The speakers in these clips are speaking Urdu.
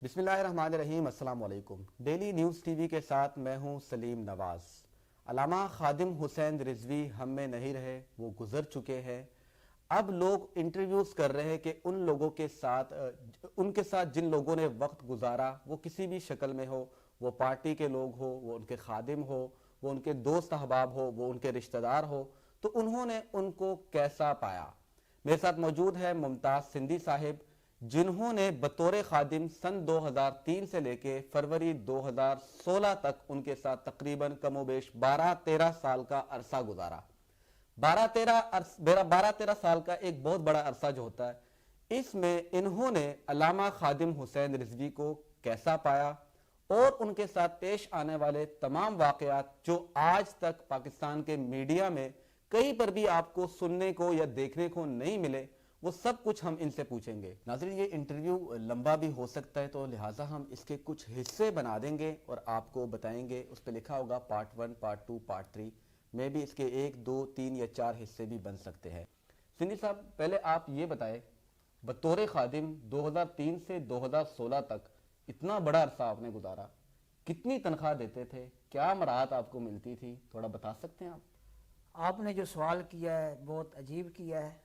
بسم اللہ الرحمن الرحیم۔ السلام علیکم۔ ڈیلی نیوز ٹی وی کے ساتھ میں ہوں سلیم نواز۔ علامہ خادم حسین رضوی ہم میں نہیں رہے، وہ گزر چکے ہیں۔ اب لوگ انٹرویوز کر رہے ہیں کہ ان لوگوں کے ساتھ جن لوگوں نے وقت گزارا، وہ کسی بھی شکل میں ہو، وہ پارٹی کے لوگ ہو، وہ ان کے خادم ہو، وہ ان کے دوست احباب ہو، وہ ان کے رشتہ دار ہو، تو انہوں نے ان کو کیسا پایا۔ میرے ساتھ موجود ہے ممتاز سندھی صاحب، جنہوں نے بطور خادم سن 2003 سے لے کے فروری 2016 تک ان کے ساتھ تقریباً کم و بیش 12-13 سال کا عرصہ گزارا۔ 12-13 سال کا ایک بہت بڑا عرصہ جو ہوتا ہے، اس میں انہوں نے علامہ خادم حسین رضوی کو کیسا پایا اور ان کے ساتھ پیش آنے والے تمام واقعات جو آج تک پاکستان کے میڈیا میں کہیں پر بھی آپ کو سننے کو یا دیکھنے کو نہیں ملے، وہ سب کچھ ہم ان سے پوچھیں گے۔ ناظرین، یہ انٹرویو لمبا بھی ہو سکتا ہے، تو لہٰذا ہم اس کے کچھ حصے بنا دیں گے اور آپ کو بتائیں گے۔ اس پہ لکھا ہوگا پارٹ 1، پارٹ 2، پارٹ 3، میں بھی اس کے 1، 2، 3 یا 4 حصے بھی بن سکتے ہیں۔ سندھی صاحب، پہلے آپ یہ بتائیں، بطور خادم 2003 سے 2016 تک اتنا بڑا عرصہ آپ نے گزارا، کتنی تنخواہ دیتے تھے، کیا مراحت آپ کو ملتی تھی، تھوڑا بتا سکتے ہیں آپ نے جو سوال کیا ہے بہت عجیب کیا ہے،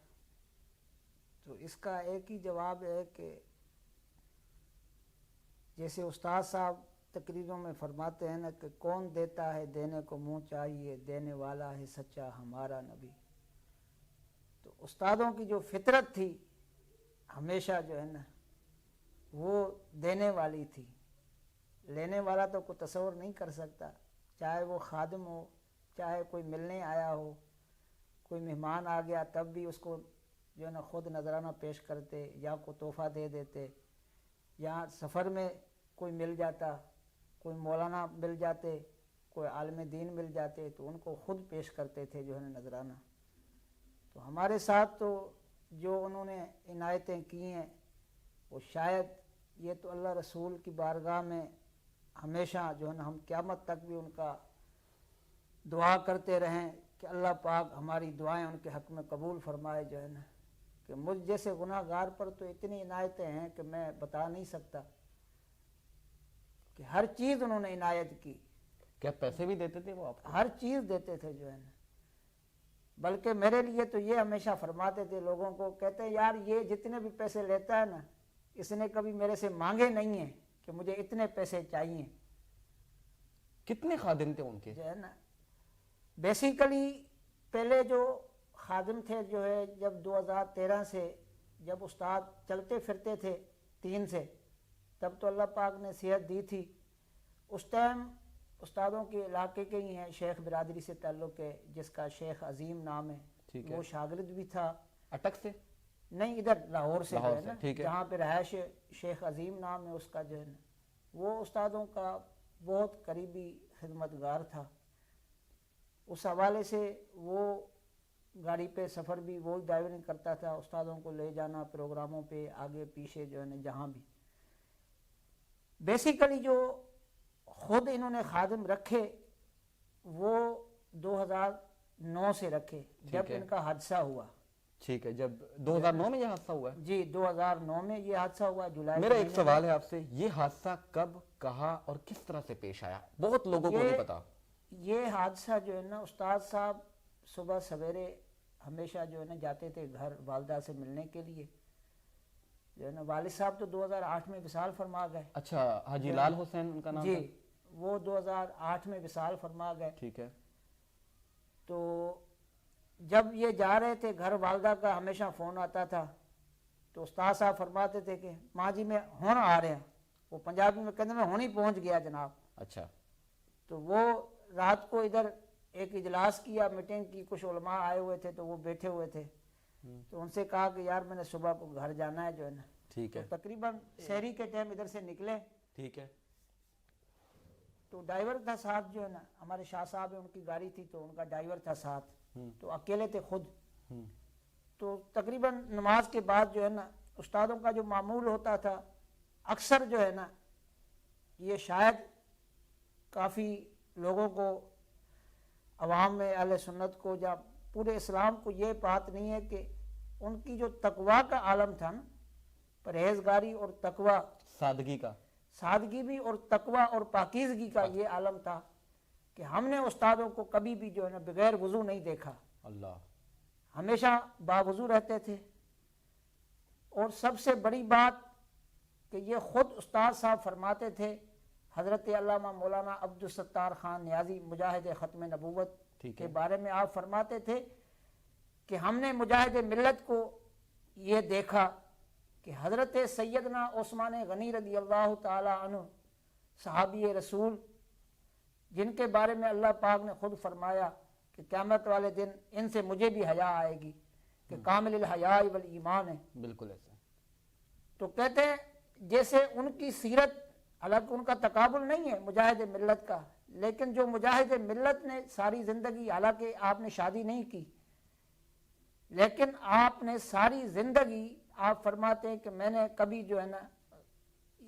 تو اس کا ایک ہی جواب ہے کہ جیسے استاد صاحب تقریروں میں فرماتے ہیں نا کہ کون دیتا ہے دینے کو منہ چاہیے، دینے والا ہے سچا ہمارا نبی۔ تو استادوں کی جو فطرت تھی ہمیشہ جو ہے نا وہ دینے والی تھی، لینے والا تو کوئی تصور نہیں کر سکتا، چاہے وہ خادم ہو، چاہے کوئی ملنے آیا ہو، کوئی مہمان آ گیا تب بھی اس کو جو ہے نا خود نذرانہ پیش کرتے یا کوئی تحفہ دے دیتے، یا سفر میں کوئی مل جاتا، کوئی مولانا مل جاتے، کوئی عالم دین مل جاتے تو ان کو خود پیش کرتے تھے جو ہے نا نذرانہ۔ تو ہمارے ساتھ تو جو انہوں نے عنایتیں کی ہیں وہ شاید یہ تو اللہ رسول کی بارگاہ میں ہمیشہ جو ہے نا ہم قیامت تک بھی ان کا دعا کرتے رہیں کہ اللہ پاک ہماری دعائیں ان کے حق میں قبول فرمائے جو ہے نا، کہ مجھ جیسے گناہ گار پر تو اتنی عنایتیں ہیں کہ میں بتا نہیں سکتا، کہ ہر چیز انہوں نے عنایت کی۔ کیا پیسے بھی دیتے تھے وہ آپ کو؟ ہر چیز دیتے تھے جو ہے نا، بلکہ میرے لیے تو یہ ہمیشہ فرماتے تھے لوگوں کو، کہتے ہیں یار یہ جتنے بھی پیسے لیتا ہے نا، اس نے کبھی میرے سے مانگے نہیں ہیں کہ مجھے اتنے پیسے چاہیے۔ کتنے خادم تھے ان کے؟ جو ہے نا بیسیکلی پہلے جو خادم تھے جو ہے جب 2013 سے جب استاد چلتے پھرتے تھے 3 سے، تب تو اللہ پاک نے صحت دی تھی، اس ٹائم استادوں کے علاقے کے ہی ہیں، شیخ برادری سے تعلق ہے جس کا شیخ عظیم نام ہے، وہ شاگرد بھی تھا۔ اٹک سے؟ نہیں، ادھر لاہور سے جو ہے نا، ٹھیک ہے، جہاں پہ رہائش شیخ عظیم نام ہے اس کا جو ہے نا، وہ استادوں کا بہت قریبی خدمتگار تھا۔ اس حوالے سے وہ گاڑی پہ سفر بھی وہ ڈرائیورنگ کرتا تھا، استادوں کو لے جانا پروگراموں پہ آگے پیچھے جو ہے نا جہاں بھی۔ بیسیکلی جو خود انہوں نے خادم رکھے وہ 2009 سے رکھے جب ان کا حادثہ ہوا۔ ٹھیک ہے، جب 2009 میں یہ حادثہ ہوا ہے؟ جی 2009 میں یہ حادثہ ہوا جولائی۔ میرا ایک سوال ہے آپ سے، یہ حادثہ کب، کہاں اور کس طرح سے پیش آیا؟ بہت لوگوں کو نہیں پتا۔ یہ حادثہ جو ہے نا، استاد صاحب صبح سویرے ہمیشہ جو ہے نا جاتے تھے گھر والدہ سے ملنے کے لیے، جو ہے نا والد صاحب تو 2008 میں وصال فرما گئے۔ اچھا، حاجی لال حسین ان کا نام تھا؟ جی، وہ 2008 میں وصال فرما گئے۔ ٹھیک ہے۔ تو جب یہ جا رہے تھے گھر والدہ کا ہمیشہ فون آتا تھا، تو استاد صاحب فرماتے تھے کہ ماں جی میں ہون آ رہے ہیں، وہ پنجابی میں کہتے میں ہون ہی پہنچ گیا جناب۔ اچھا۔ تو وہ رات کو ادھر ایک اجلاس کیا، میٹنگ کی، کچھ علماء آئے ہوئے تھے تو وہ بیٹھے ہوئے تھے، تو ان سے کہا کہ یار میں نے صبح کو گھر جانا ہے جو ہے نا۔ ٹھیک ہے۔ تقریباً سحری کے ٹائم ادھر سے نکلے۔ ٹھیک ہے۔ تو ڈرائیور تھا ساتھ جو ہے نا، ہمارے شاہ صاحب ان کی گاڑی تھی تو ان کا ڈرائیور تھا ساتھ، تو اکیلے تھے خود۔ تو تقریباً نماز کے بعد جو ہے نا استادوں کا جو معمول ہوتا تھا، اکثر جو ہے نا یہ شاید کافی لوگوں کو، عوام میں اہل سنت کو یا پورے اسلام کو یہ بات نہیں ہے کہ ان کی جو تقویٰ کا عالم تھا نا، پرہیزگاری اور تقویٰ، سادگی کا، سادگی بھی اور تقوی اور پاکیزگی کا یہ عالم تھا کہ ہم نے استادوں کو کبھی بھی جو ہے نا بغیر وضو نہیں دیکھا، اللہ، ہمیشہ باوضو رہتے تھے۔ اور سب سے بڑی بات کہ یہ خود استاد صاحب فرماتے تھے، حضرت علامہ مولانا عبدالستار خان نیازی مجاہد ختم نبوت ٹھیک کے ہے، بارے میں آپ فرماتے تھے کہ ہم نے مجاہد ملت کو یہ دیکھا کہ حضرت سیدنا عثمان غنی رضی اللہ تعالی عنہ صحابی رسول، جن کے بارے میں اللہ پاک نے خود فرمایا کہ قیامت والے دن ان سے مجھے بھی حیا آئے گی، کہ کامل الحیاء والایمان ہے۔ بالکل ایسا، تو کہتے ہیں جیسے ان کی سیرت، حالانکہ ان کا تقابل نہیں ہے مجاہد ملت کا، لیکن جو مجاہد ملت نے ساری زندگی، حالانکہ آپ نے شادی نہیں کی، لیکن آپ نے ساری زندگی آپ فرماتے ہیں کہ میں نے کبھی جو ہے نا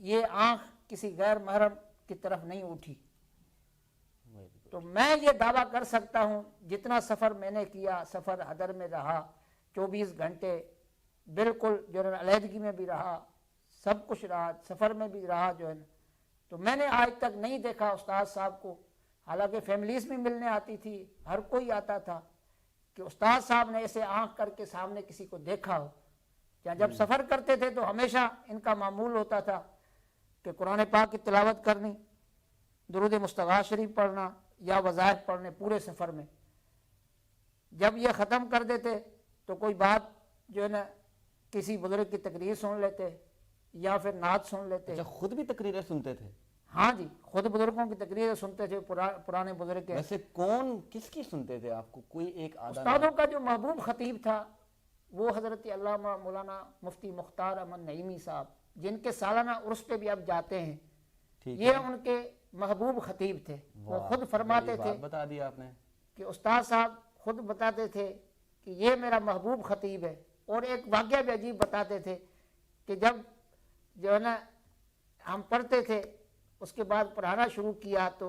یہ آنکھ کسی غیر محرم کی طرف نہیں اٹھی۔ تو میں یہ دعویٰ کر سکتا ہوں جتنا سفر میں نے کیا، سفر حضر میں رہا 24 گھنٹے، بالکل جو ہے نا علیحدگی میں بھی رہا، سب کچھ رہا، سفر میں بھی رہا جو ہے نا، تو میں نے آج تک نہیں دیکھا استاد صاحب کو، حالانکہ فیملیز بھی ملنے آتی تھی، ہر کوئی آتا تھا، کہ استاد صاحب نے ایسے آنکھ کر کے سامنے کسی کو دیکھا ہو۔ یا جب سفر کرتے تھے تو ہمیشہ ان کا معمول ہوتا تھا کہ قرآن پاک کی تلاوت کرنی، درود مصطفیٰ شریف پڑھنا یا وظائف پڑھنے پورے سفر میں۔ جب یہ ختم کر دیتے تو کوئی بات جو ہے نا کسی بزرگ کی تقریر سن لیتے یا پھر نعت سن لیتے۔ اچھا، خود بھی تقریریں سنتے تھے؟ ہاں جی، خود بزرگوں کی تقریریں سنتے تھے، پرانے بزرگ کے۔ ویسے کون کس کی سنتے تھے آپ کو؟ کوئی ایک آدھا استادوں کا جو محبوب خطیب تھا وہ حضرت علامہ مولانا مفتی مختار احمد نعیمی صاحب، جن کے سالانہ عرس پہ بھی اب جاتے ہیں، ٹھیک یہ ہے، ان کے محبوب خطیب تھے۔ وہ واہ، خود فرماتے بڑی تھے بات بتا دی آپ نے۔ کہ استاد صاحب خود بتاتے تھے کہ یہ میرا محبوب خطیب ہے۔ اور ایک واقعہ بھی عجیب بتاتے تھے کہ جب جو ہے نا ہم پڑھتے تھے، اس کے بعد پڑھانا شروع کیا تو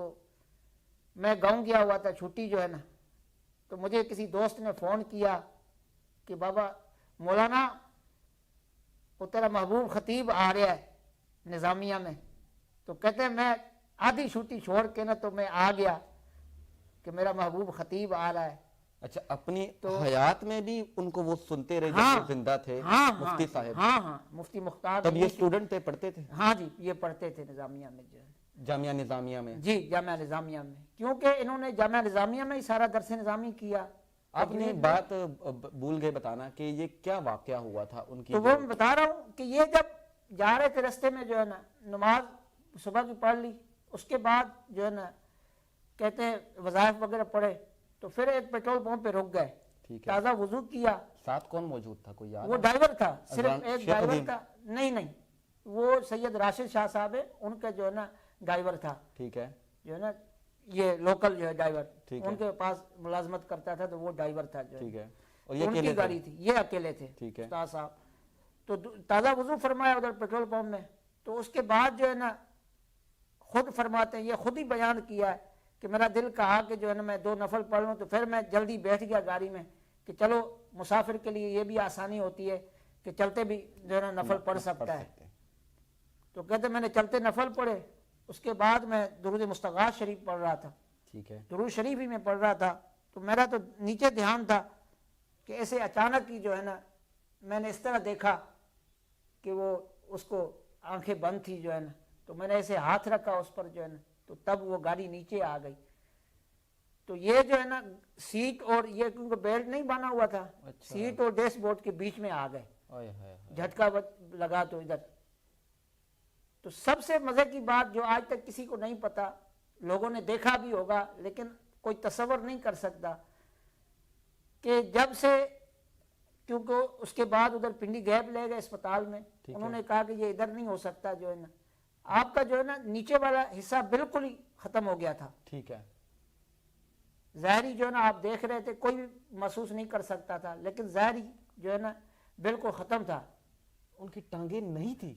میں گاؤں گیا ہوا تھا، چھٹی جو ہے نا، تو مجھے کسی دوست نے فون کیا کہ بابا مولانا وہ تیرا محبوب خطیب آ رہا ہے نظامیہ میں۔ تو کہتے ہیں میں آدھی چھٹی چھوڑ کے نا تو میں آ گیا کہ میرا محبوب خطیب آ رہا ہے۔ اچھا، اپنی حیات میں بھی ان کو وہ سنتے رہے جب وہ زندہ تھے مفتی صاحب؟ ہاں مفتی مختار، تب یہ اسٹوڈنٹ تھے، پڑھتے تھے؟ ہاں جی، یہ پڑھتے تھے نظامیہ میں جو ہے، جامعہ نظامیہ میں؟ جی جامعہ نظامیہ میں، کیونکہ انہوں نے جامعہ نظامیہ میں ہی سارا درس نظامی کیا۔ آپ نے بات بھول گئے بتانا کہ یہ کیا واقعہ ہوا تھا ان کی؟ تو وہ میں بتا رہا ہوں کہ یہ جب جا رہے تھے رستے میں جو ہے نا نماز صبح کی پڑھ لی، اس کے بعد جو ہے نا کہتے ہیں وظائف وغیرہ پڑھے، تو پھر ایک پیٹرول پمپ پہ رک گئے، ٹھیک ہے، تازہ وضو کیا۔ ساتھ کون موجود تھا؟ کوئی یاد وہ ہے؟ ڈرائیور تھا، صرف ایک شیخ ڈرائیور الدین؟ تھا، نہیں وہ سید راشد شاہ صاحب ہے، ان کا جو ہے نا ڈرائیور تھا، ٹھیک ہے، جو ہے نا یہ لوکل جو ہے ڈرائیور، ٹھیک ہے، ان کے پاس ملازمت کرتا تھا تو وہ ڈرائیور تھا جو ہے، ٹھیک ہے، اور یہ ان اکیلے کی گاڑی تھی، یہ اکیلے تھے ٹھیک ہے، استاد صاحب۔ تو تازہ وضو فرمایا ادھر پیٹرول پمپ میں، تو اس کے بعد جو ہے نا خود فرماتے ہیں، یہ خود ہی بیان کیا ہے کہ میرا دل کہا کہ جو ہے نا میں 2 نفل پڑھ لوں، تو پھر میں جلدی بیٹھ گیا گاڑی میں کہ چلو مسافر کے لیے یہ بھی آسانی ہوتی ہے کہ چلتے بھی جو ہے نا نفل پڑھ سکتا ہے۔ تو کہتے میں نے چلتے نفل پڑھے، اس کے بعد میں درود مصطفیٰ شریف پڑھ رہا تھا، ٹھیک ہے، درود شریف ہی میں پڑھ رہا تھا، تو میرا تو نیچے دھیان تھا کہ ایسے اچانک ہی جو ہے نا میں نے اس طرح دیکھا کہ وہ اس کو آنکھیں بند تھی جو ہے نا، تو میں نے ایسے ہاتھ رکھا اس پر جو ہے نا، تو تب وہ گاڑی نیچے آ گئی۔ تو یہ جو ہے نا سیٹ اور یہ کیونکہ بیلٹ نہیں بانا ہوا تھا، سیٹ اور ڈیش بورڈ کے بیچ میں آ گئے، جھٹکا لگا تو ادھر۔ تو سب سے مزے کی بات جو آج تک کسی کو نہیں پتا، لوگوں نے دیکھا بھی ہوگا لیکن کوئی تصور نہیں کر سکتا کہ جب سے، کیونکہ اس کے بعد ادھر پنڈی گیپ لے گئے اسپتال میں، انہوں نے کہا کہ یہ ادھر نہیں ہو سکتا جو ہے نا، آپ کا جو ہے نا نیچے والا حصہ بالکل ہی ختم ہو گیا تھا، ٹھیک ہے، ظاہری جو ہے نا آپ دیکھ رہے تھے، کوئی بھی محسوس نہیں کر سکتا تھا، لیکن ظاہری جو ہے نا بالکل ختم تھا۔ ان کی ٹانگیں نہیں تھی؟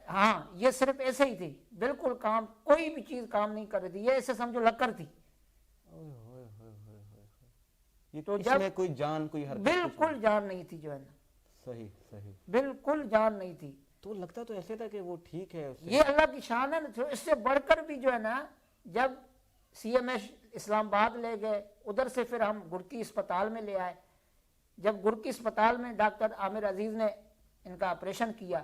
ہاں، یہ صرف ایسے ہی تھی، بالکل کام، کوئی بھی چیز کام نہیں کر رہی تھی، یہ ایسے سمجھو لکڑ تھی۔ تو اس میں کوئی جان، کوئی حرکت؟ بالکل جان نہیں تھی جو ہے نا، صحیح صحیح، بالکل جان نہیں تھی۔ تو لگتا تو ایسے تھا کہ وہ ٹھیک ہے اس سے. یہ اللہ کی شان ہے نا. تو اس سے بڑھ کر بھی جو ہے نا, جب سی ایم ایس اسلام آباد لے گئے, ادھر سے پھر ہم گرکی اسپتال میں لے آئے. جب گرکی اسپتال میں ڈاکٹر عامر عزیز نے ان کا آپریشن کیا,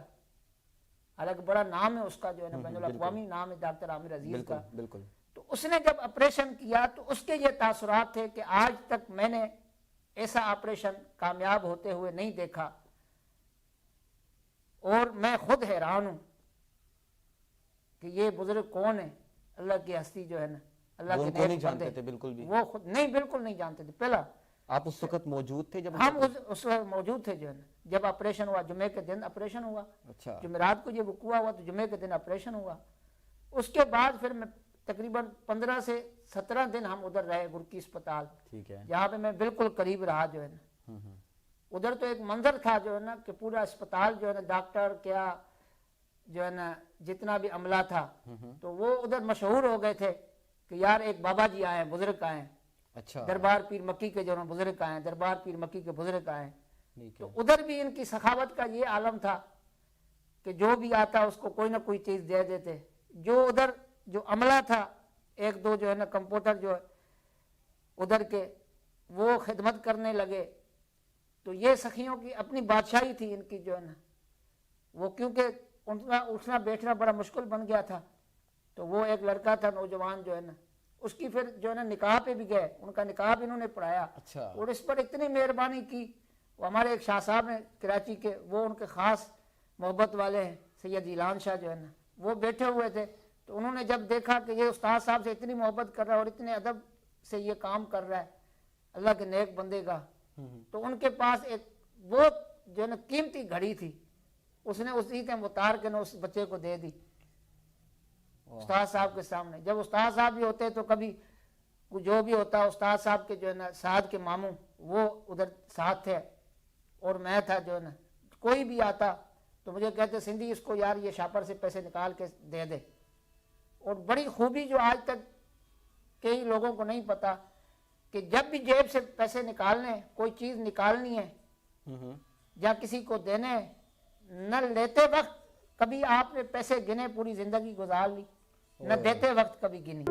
حالانکہ بڑا نام ہے اس کا جو ہے نا, بین الاقوامی نام ہے ڈاکٹر عامر عزیز کا, بالکل. تو اس نے جب آپریشن کیا تو اس کے یہ تاثرات تھے کہ آج تک میں نے ایسا آپریشن کامیاب ہوتے ہوئے نہیں دیکھا, اور میں خود حیران ہوں کہ یہ بزرگ کون ہے. اللہ کی ہستی جو ہے نا, اللہ وہ کے ان کو نہیں نیک جانتے بندے, تھے بالکل بھی. وہ خود نہیں, بالکل نہیں جانتے تھے. پہلا آپ اس وقت موجود تھے جب ہم اس وقت موجود تھے جو ہے نا, جب آپریشن ہوا, جمعے کے دن آپریشن ہوا. اچھا. جمعرات کو یہ وقوع ہوا تو جمعے کے دن آپریشن ہوا. اس کے بعد پھر میں تقریباً 15 سے 17 دن ہم ادھر رہے گرکی اسپتال, ٹھیک ہے. جہاں پہ میں بالکل قریب رہا جو ہے نا. ادھر تو ایک منظر تھا جو ہے نا کہ پورا اسپتال جو ہے نا, ڈاکٹر کیا جو ہے نا, جتنا بھی عملہ تھا, تو وہ ادھر مشہور ہو گئے تھے کہ یار ایک بابا جی آئے ہیں, بزرگ آئے ہیں. اچھا. دربار پیر مکی کے جو ہے نا بزرگ آئے ہیں, دربار پیر مکی کے بزرگ آئے ہیں. ٹھیک ہے. تو ادھر بھی ان کی سخاوت کا یہ عالم تھا کہ جو بھی آتا اس کو کوئی نہ کوئی چیز دے دیتے. جو ادھر جو عملہ تھا, ایک دو جو ہے نا کمپوٹر جو ہے ادھر کے, وہ خدمت کرنے لگے. تو یہ سخیوں کی اپنی بادشاہی تھی ان کی جو ہے نا, وہ کیونکہ اٹھنا بیٹھنا بڑا مشکل بن گیا تھا. تو وہ ایک لڑکا تھا نوجوان جو ہے نا, اس کی پھر جو ہے نا نکاح پہ بھی گئے, ان کا نکاح بھی انہوں نے پڑھایا. اچھا. اور اس پر اتنی مہربانی کی. وہ ہمارے ایک شاہ صاحب ہیں کراچی کے, وہ ان کے خاص محبت والے ہیں, سید اعلان شاہ جو ہے نا, وہ بیٹھے ہوئے تھے. تو انہوں نے جب دیکھا کہ یہ استاد صاحب سے اتنی محبت کر رہا ہے اور اتنے ادب سے یہ کام کر رہا ہے اللہ کے نیک بندے کا, تو ان کے پاس ایک وہ جو ہے نا قیمتی گھڑی تھی, اس نے اسی ٹائم اتار کے نا اس بچے کو دے دی استاد صاحب کے سامنے. جب استاد صاحب بھی ہوتے تو کبھی جو بھی ہوتا, استاد صاحب کے جو ہے نا سعد کے ماموں وہ ادھر ساتھ تھے, اور میں تھا جو ہے نا, کوئی بھی آتا تو مجھے کہتے سندھی اس کو یار یہ شاپر سے پیسے نکال کے دے دے. اور بڑی خوبی جو آج تک کئی لوگوں کو نہیں پتا کہ جب بھی جیب سے پیسے نکالنے, کوئی چیز نکالنی ہے یا کسی کو دینے, نہ لیتے وقت کبھی آپ نے پیسے گنے پوری زندگی گزار لی, نہ دیتے وقت کبھی گنی.